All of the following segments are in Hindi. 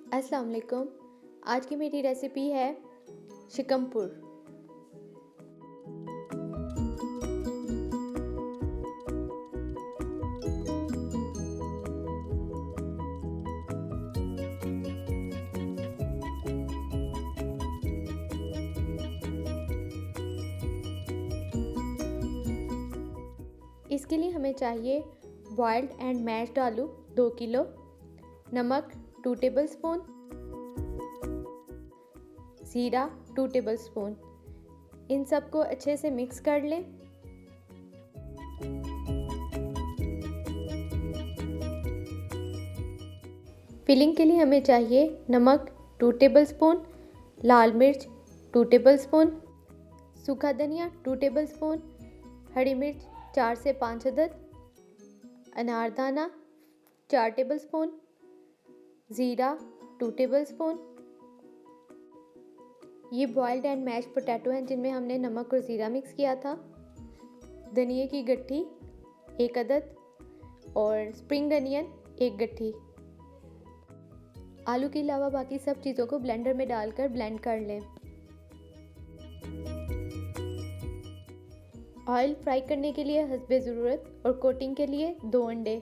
अस्सलाम वालेकुम। आज की मेरी रेसिपी है शिकमपुर। इसके लिए हमें चाहिए बॉइल्ड एंड मैश्ड आलू 2 किलो, नमक 2 टेबलस्पून, ज़ीरा 2 टेबलस्पून। इन सबको अच्छे से मिक्स कर लें। फिलिंग के लिए हमें चाहिए नमक 2 टेबलस्पून, लाल मिर्च 2 टेबलस्पून, सूखा धनिया 2 टेबलस्पून, हरी मिर्च 4 से 5 अदद, अनारदाना 4 टेबलस्पून, ज़ीरा 2 टेबलस्पून। ये बॉइल्ड एंड मैश्ड पोटैटो हैं जिनमें हमने नमक और ज़ीरा मिक्स किया था। धनिए की गट्ठी 1 अदद और स्प्रिंग अनियन 1 गट्ठी। आलू के अलावा बाकी सब चीज़ों को ब्लेंडर में डालकर ब्लेंड कर लें। ऑयल फ्राई करने के लिए हस्बे ज़रूरत और कोटिंग के लिए 2 अंडे।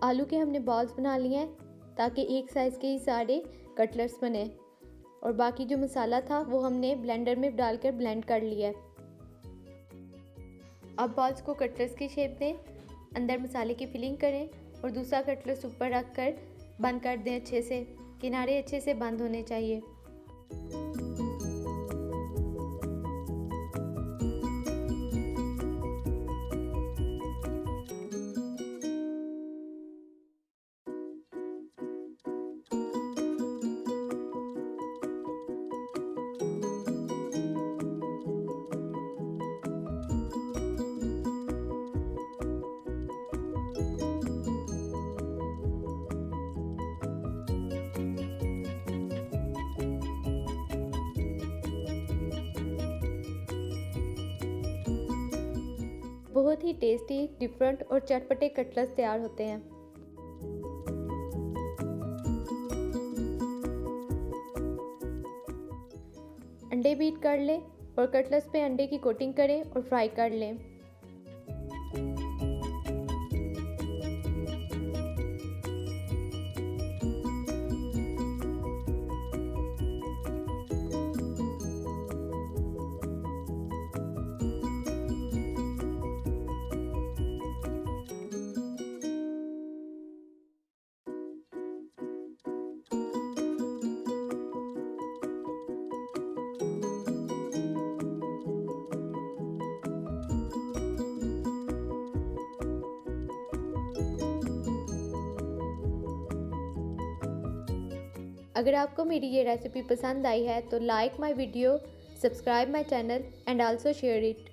आलू के हमने बॉल्स बना लिए हैं ताकि एक साइज़ के ही सारे कटलेट्स बने, और बाकी जो मसाला था वो हमने ब्लेंडर में डालकर ब्लेंड कर लिया है। अब बॉल्स को कटलेट्स की शेप दें, अंदर मसाले की फिलिंग करें और दूसरा कटलेट्स ऊपर रख कर बंद कर दें। अच्छे से किनारे अच्छे से बंद होने चाहिए। बहुत ही टेस्टी, डिफरेंट और चटपटे कटलेट्स तैयार होते हैं। अंडे बीट कर लें और कटलेट्स पे अंडे की कोटिंग करें और फ्राई कर लें। अगर आपको मेरी ये रेसिपी पसंद आई है तो like my video, subscribe my channel and also share it.